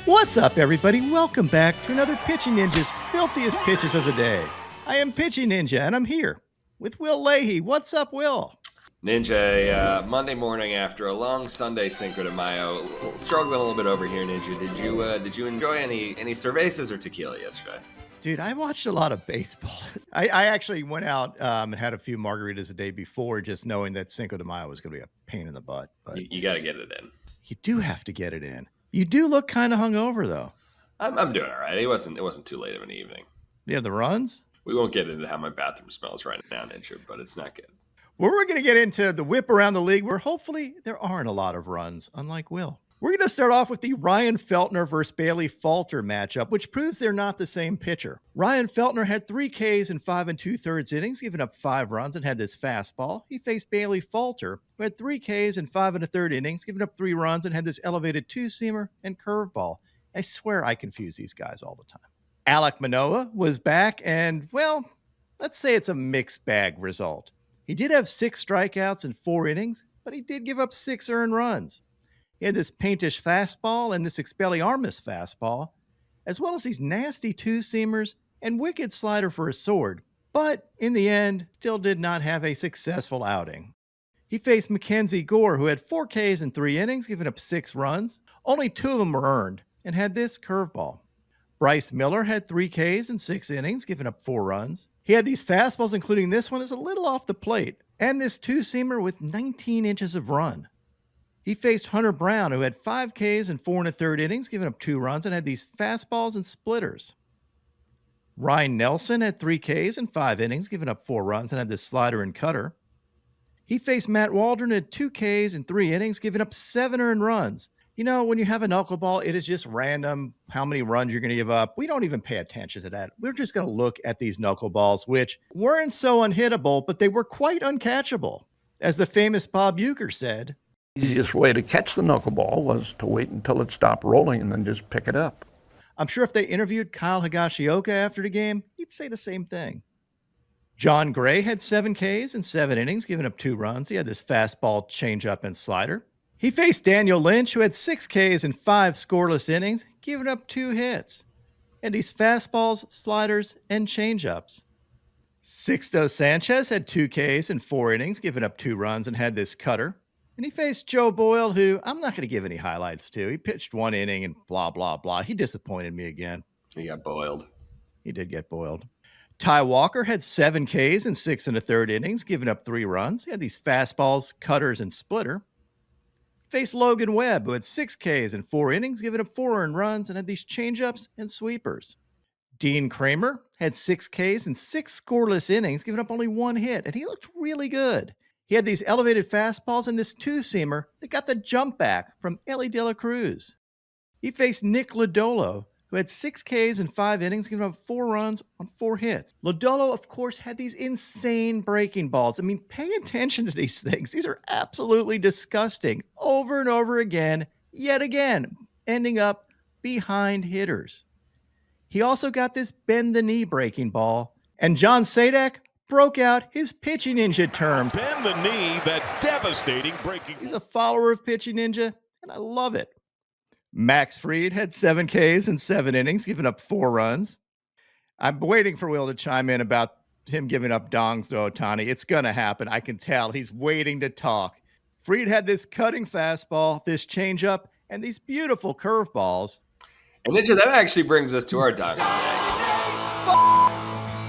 What's up, everybody? Welcome back to another Pitching Ninja's Filthiest Pitches of the Day. I am Pitching Ninja, and I'm here with Will Leahey. What's up, Will? Ninja, Monday morning after a long Sunday Cinco de Mayo, struggling a little bit over here. Ninja, did you enjoy any cervezas or tequila yesterday? Dude, I watched a lot of baseball. I actually went out and had a few margaritas the day before, just knowing that Cinco de Mayo was going to be a pain in the butt. But you got to get it in. You do have to get it in. You do look kind of hungover, though. I'm doing all right. It wasn't too late of an evening. You have the runs? We won't get into how my bathroom smells right now, Ninja, but it's not good. Well, we're going to get into the whip around the league where hopefully there aren't a lot of runs, unlike Will. We're going to start off with the Ryan Feltner versus Bailey Falter matchup, which proves they're not the same pitcher. Ryan Feltner had 3 Ks in 5 2/3 innings, giving up 5 runs and had this fastball. He faced Bailey Falter, who had 3 Ks in 5 1/3 innings, giving up 3 runs and had this elevated 2-seamer and curveball. I swear I confuse these guys all the time. Alek Manoah was back and, well, let's say it's a mixed bag result. He did have 6 strikeouts in 4 innings, but he did give up 6 earned runs. He had this paintish fastball and this Expelliarmus fastball, as well as these nasty 2-seamers and wicked slider for a sword, but in the end, still did not have a successful outing. He faced Mackenzie Gore, who had 4 Ks in 3 innings, giving up 6 runs. Only 2 of them were earned, and had this curveball. Bryce Miller had 3 Ks in 6 innings, giving up 4 runs. He had these fastballs, including this one, is a little off the plate, and this 2-seamer with 19 inches of run. He faced Hunter Brown, who had 5 Ks in 4 1/3 innings, giving up 2 runs, and had these fastballs and splitters. Ryan Nelson had 3 Ks in 5 innings, giving up 4 runs, and had this slider and cutter. He faced Matt Waldron at 2 Ks in 3 innings, giving up 7 earned runs. You know, when you have a knuckleball, it is just random how many runs you're going to give up. We don't even pay attention to that. We're just going to look at these knuckleballs, which weren't so unhittable, but they were quite uncatchable. As the famous Bob Uecker said, the easiest way to catch the knuckleball was to wait until it stopped rolling and then just pick it up. I'm sure if they interviewed Kyle Higashioka after the game, he'd say the same thing. John Gray had 7 Ks in 7 innings, giving up 2 runs. He had this fastball, changeup, and slider. He faced Daniel Lynch, who had 6 Ks in 5 scoreless innings, giving up 2 hits. And these fastballs, sliders, and changeups. Sixto Sanchez had 2 Ks in 4 innings, giving up 2 runs, and had this cutter. And he faced Joe Boyle, who I'm not going to give any highlights to. He pitched 1 inning and blah, blah, blah. He disappointed me again. He got boiled. He did get boiled. Ty Walker had 7 Ks in 6 1/3 innings, giving up 3 runs. He had these fastballs, cutters, and splitter. Faced Logan Webb, who had 6 Ks in 4 innings, giving up 4 earned runs, and had these changeups and sweepers. Dean Kremer had 6 Ks in 6 scoreless innings, giving up only 1 hit, and he looked really good. He had these elevated fastballs and this 2-seamer that got the jump back from Ellie De La Cruz. He faced Nick Lodolo, who had 6 Ks in 5 innings, giving up 4 runs on 4 hits. Lodolo, of course, had these insane breaking balls. I mean, pay attention to these things. These are absolutely disgusting. Over and over again, yet again, ending up behind hitters. He also got this bend-the-knee breaking ball. And John Sadak broke out his Pitching Ninja term. Bend the knee, that devastating breaking. He's a follower of Pitching Ninja, and I love it. Max Fried had 7 Ks in 7 innings, giving up 4 runs. I'm waiting for Will to chime in about him giving up dongs to Ohtani. It's going to happen. I can tell. He's waiting to talk. Fried had this cutting fastball, this changeup, and these beautiful curveballs. And Ninja, that actually brings us to our dong today.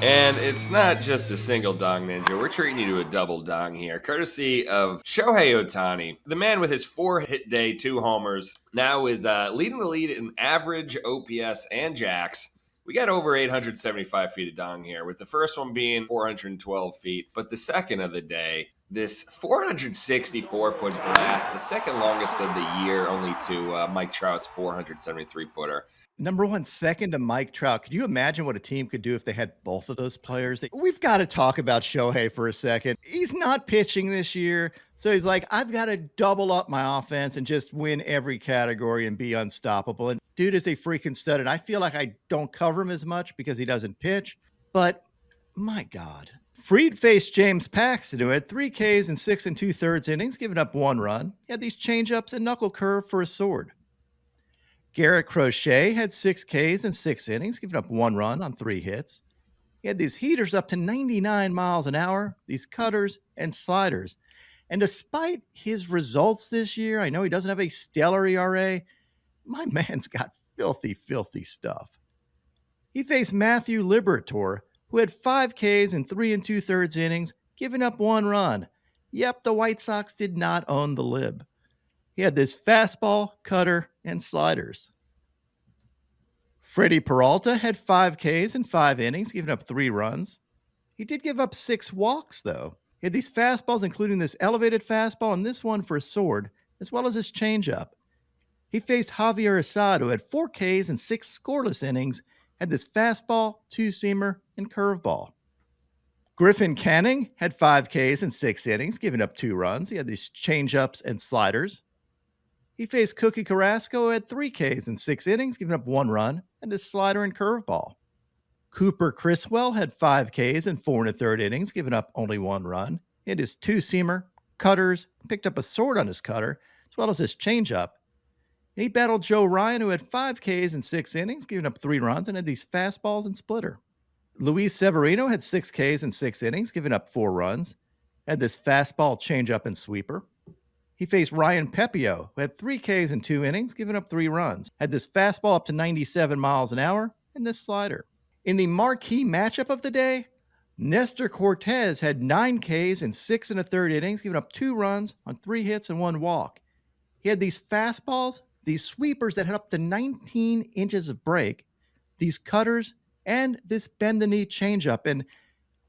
And it's not just a single dong, Ninja. We're treating you to a double dong here, courtesy of Shohei Ohtani. The man with his 4-hit day, 2 homers, now is leading the lead in average OPS and jacks. We got over 875 feet of dong here, with the first one being 412 feet. But the second of the day, this 464-foot blast, the second longest of the year, only to Mike Trout's 473-footer. Number 1, second to Mike Trout. Could you imagine what a team could do if they had both of those players? We've got to talk about Shohei for a second. He's not pitching this year, so he's like, I've got to double up my offense and just win every category and be unstoppable. And dude is a freaking stud, and I feel like I don't cover him as much because he doesn't pitch, but my God. Fried faced James Paxton, who had 3 Ks in 6 2/3 innings, giving up 1 run. He had these changeups and knuckle curve for a sword. Garrett Crochet had 6 Ks in 6 innings, giving up 1 run on 3 hits. He had these heaters up to 99 miles an hour, these cutters and sliders. And despite his results this year, I know he doesn't have a stellar ERA. My man's got filthy, filthy stuff. He faced Matthew Liberator, who had 5 Ks in 3 2/3 innings, giving up 1 run. Yep, the White Sox did not own the Lib. He had this fastball, cutter, and sliders. Freddie Peralta had 5 Ks in 5 innings, giving up 3 runs. He did give up 6 walks, though. He had these fastballs, including this elevated fastball and this one for a sword, as well as his changeup. He faced Javier Assad, who had 4 Ks and 6 scoreless innings, had this fastball, 2-seamer, and curveball. Griffin Canning had 5 Ks and 6 innings, giving up 2 runs. He had these changeups and sliders. He faced Cookie Carrasco, who had 3 Ks and 6 innings, giving up 1 run, and his slider and curveball. Cooper Criswell had 5 Ks and 4 1/3 innings, giving up only 1 run. He had his 2-seamer, cutters, picked up a sword on his cutter, as well as his changeup. He battled Joe Ryan, who had 5 Ks in 6 innings, giving up 3 runs, and had these fastballs and splitter. Luis Severino had 6 Ks in 6 innings, giving up 4 runs, had this fastball, changeup, and sweeper. He faced Ryan Pepio, who had 3 Ks in 2 innings, giving up 3 runs, had this fastball up to 97 miles an hour, and this slider. In the marquee matchup of the day, Nestor Cortez had 9 Ks in 6 1/3 innings, giving up 2 runs on 3 hits and 1 walk. He had these fastballs, these sweepers that had up to 19 inches of break, these cutters, and this bend-the-knee changeup. And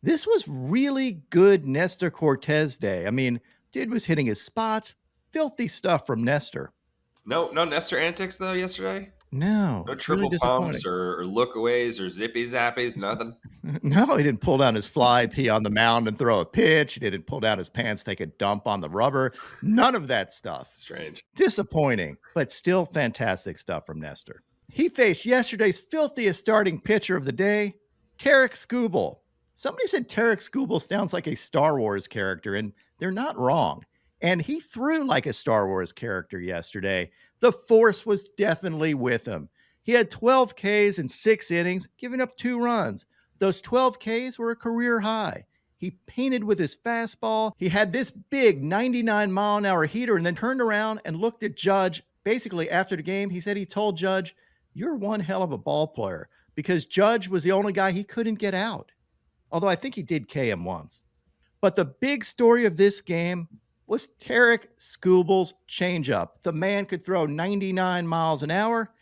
this was really good Nestor Cortez day. I mean, dude was hitting his spots. Filthy stuff from Nestor. No Nestor antics, though, yesterday? No, No it's really triple disappointing. pumps or lookaways or zippy zappies, nothing? No, he didn't pull down his fly pee on the mound and throw a pitch. He didn't pull down his pants, take a dump on the rubber. None of that stuff. Strange. Disappointing, but still fantastic stuff from Nestor. He faced yesterday's filthiest starting pitcher of the day, Tarik Skubal. Somebody said Tarik Skubal sounds like a Star Wars character, and they're not wrong. And he threw like a Star Wars character yesterday. The Force was definitely with him. He had 12 Ks in 6 innings, giving up 2 runs. Those 12 Ks were a career high. He painted with his fastball. He had this big 99-mile-an-hour heater and then turned around and looked at Judge. Basically, after the game, he said he told Judge, "You're one hell of a ball player," because Judge was the only guy he couldn't get out. Although I think he did K him once. But the big story of this game was Tarik Skubal's changeup. The man could throw 99 miles an hour,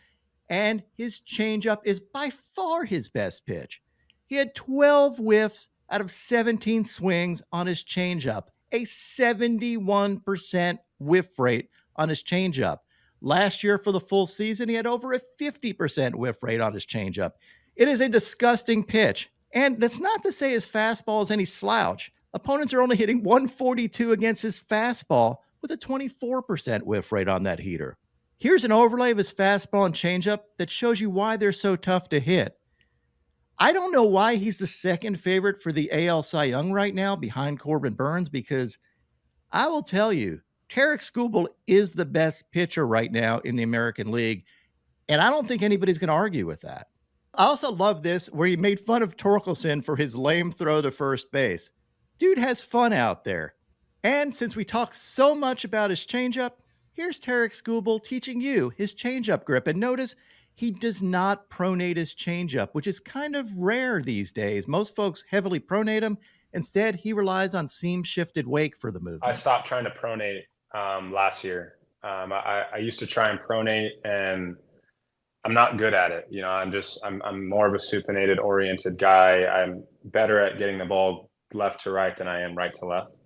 and his changeup is by far his best pitch. He had 12 whiffs out of 17 swings on his changeup, a 71% whiff rate on his changeup. Last year for the full season, he had over a 50% whiff rate on his changeup. It is a disgusting pitch. And that's not to say his fastball is any slouch. Opponents are only hitting 142 against his fastball with a 24% whiff rate on that heater. Here's an overlay of his fastball and changeup that shows you why they're so tough to hit. I don't know why he's the second favorite for the AL Cy Young right now behind Corbin Burns, because I will tell you, Tarik Skubal is the best pitcher right now in the American League, and I don't think anybody's going to argue with that. I also love this where he made fun of Torkelson for his lame throw to first base. Dude has fun out there. And since we talk so much about his changeup, here's Tarik Skubal teaching you his changeup grip. And notice he does not pronate his changeup, which is kind of rare these days. Most folks heavily pronate him. Instead, he relies on seam-shifted wake for the movement. I stopped trying to pronate last year. I used to try and pronate, and I'm not good at it. You know, I'm more of a supinated oriented guy. I'm better at getting the ball left to right than I am right to left.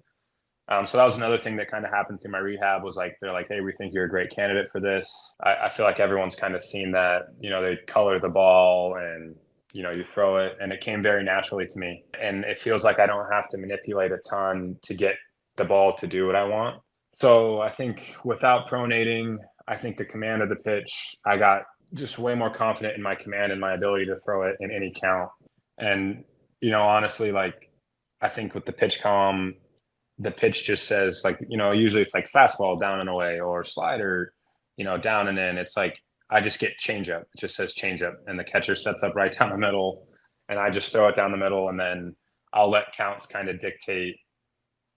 So that was another thing that kind of happened through my rehab, was like, they're like, "Hey, we think you're a great candidate for this." I feel like everyone's kind of seen that, you know, they color the ball and, you know, you throw it, and it came very naturally to me. And it feels like I don't have to manipulate a ton to get the ball to do what I want. So I think without pronating, I think the command of the pitch, I got just way more confident in my command and my ability to throw it in any count. And, you know, honestly, like, I think with the pitch column, the pitch just says, like, you know, usually it's like fastball down and away or slider, you know, down and in. It's like, I just get changeup. It just says changeup, and the catcher sets up right down the middle, and I just throw it down the middle, and then I'll let counts kind of dictate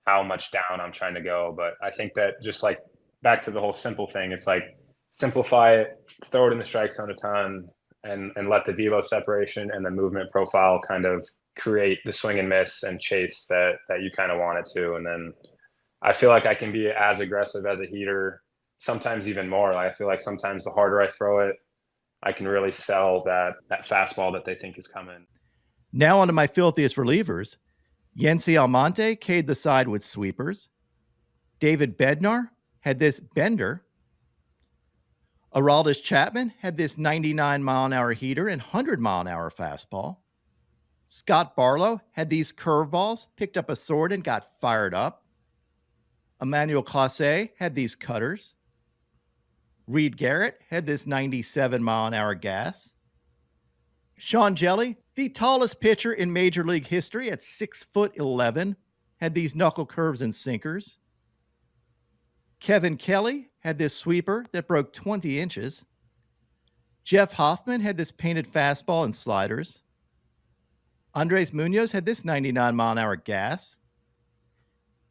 how much down I'm trying to go. But I think that just like back to the whole simple thing, it's like simplify it, throw it in the strike zone a ton, and let the velo separation and the movement profile kind of create the swing and miss and chase that you kind of want it to. And then I feel like I can be as aggressive as a heater, sometimes even more. I feel like sometimes the harder I throw it, I can really sell that fastball that they think is coming. Now onto my filthiest relievers. Yency Almonte K'd the side with sweepers. David Bednar had this bender. Aroldis Chapman had this 99-mile-an-hour heater and 100-mile-an-hour fastball. Scott Barlow had these curveballs, picked up a sword and got fired up. Emmanuel Clase had these cutters. Reed Garrett had this 97-mile-an-hour gas. Sean Jelly, the tallest pitcher in Major League history at 6'11", had these knuckle curves and sinkers. Kevin Kelly had this sweeper that broke 20 inches. Jeff Hoffman had this painted fastball and sliders. Andres Munoz had this 99-mile-an-hour gas.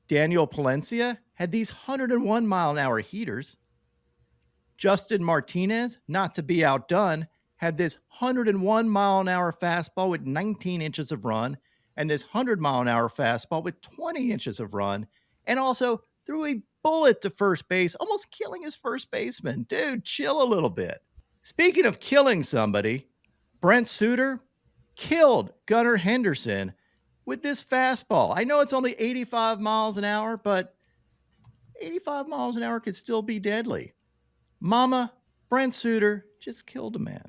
Daniel Palencia had these 101-mile-an-hour heaters. Justin Martinez, not to be outdone, had this 101-mile-an-hour fastball with 19 inches of run and this 100-mile-an-hour fastball with 20 inches of run, and also threw a bullet to first base, almost killing his first baseman. Dude, chill a little bit. Speaking of killing somebody, Brent Suter killed Gunnar Henderson with this fastball. I know it's only 85 miles an hour, but 85 miles an hour could still be deadly. Mama, Brent Suter just killed a man.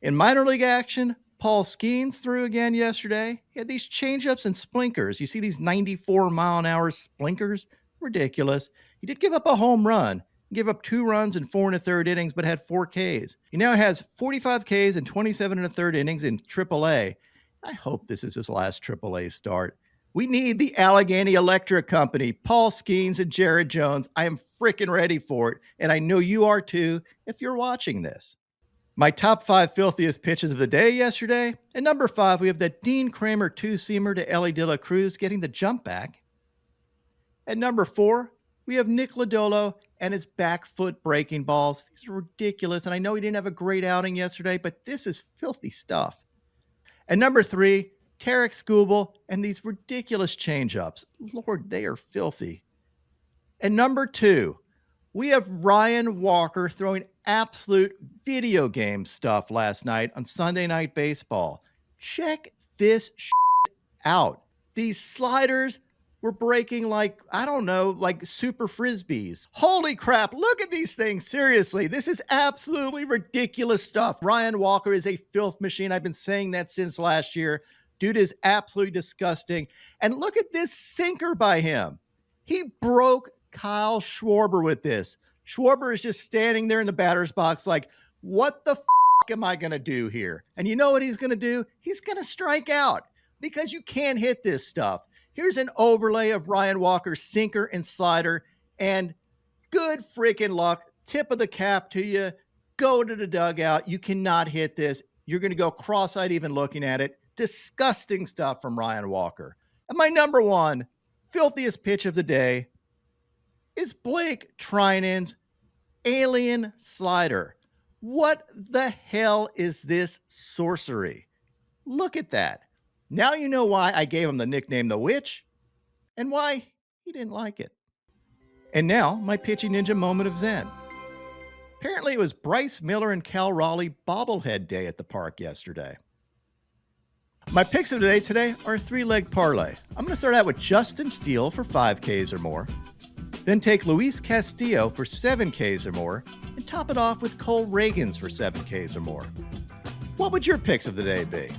In minor league action, Paul Skeens threw again yesterday. He had these changeups and splinkers. You see these 94-mile-an-hour splinkers? Ridiculous. He did give up a home run. He gave up 2 runs in 4 1/3 innings, but had 4 Ks. He now has 45 Ks and 27 1/3 innings in AAA. I hope this is his last AAA start. We need the Allegheny Electric Company, Paul Skeens and Jared Jones. I am freaking ready for it, and I know you are too if you're watching this. My top 5 filthiest pitches of the day yesterday. At number 5, we have that Dean Kremer 2-seamer to Ellie De La Cruz getting the jump back. At number 4, we have Nick Lodolo and his back foot breaking balls. These are ridiculous, and I know he didn't have a great outing yesterday, but this is filthy stuff. At number 3, Tarik Skubal and these ridiculous changeups. Lord, they are filthy. At number 2, we have Ryan Walker throwing absolute video game stuff last night on Sunday Night Baseball. Check this out. These sliders were breaking like super frisbees. Holy crap, look at these things. Seriously, this is absolutely ridiculous stuff. Ryan Walker is a filth machine. I've been saying that since last year. Dude is absolutely disgusting. And look at this sinker by him. He broke Kyle Schwarber with this. Schwarber is just standing there in the batter's box like, what the am I going to do here? And you know what he's going to do? He's going to strike out because you can't hit this stuff. Here's an overlay of Ryan Walker's sinker and slider, and good freaking luck. Tip of the cap to you. Go to the dugout. You cannot hit this. You're going to go cross-eyed even looking at it. Disgusting stuff from Ryan Walker. And my number 1 filthiest pitch of the day is Blake Treinen's alien slider. What the hell is this sorcery? Look at that. Now you know why I gave him the nickname The Witch and why he didn't like it. And now, my pitching ninja moment of zen. Apparently, it was Bryce Miller and Cal Raleigh bobblehead day at the park yesterday. My picks of the day today are a 3-leg parlay. I'm going to start out with Justin Steele for 5 Ks or more, then take Luis Castillo for 7 Ks or more, and top it off with Cole Reagans for 7 Ks or more. What would your picks of the day be?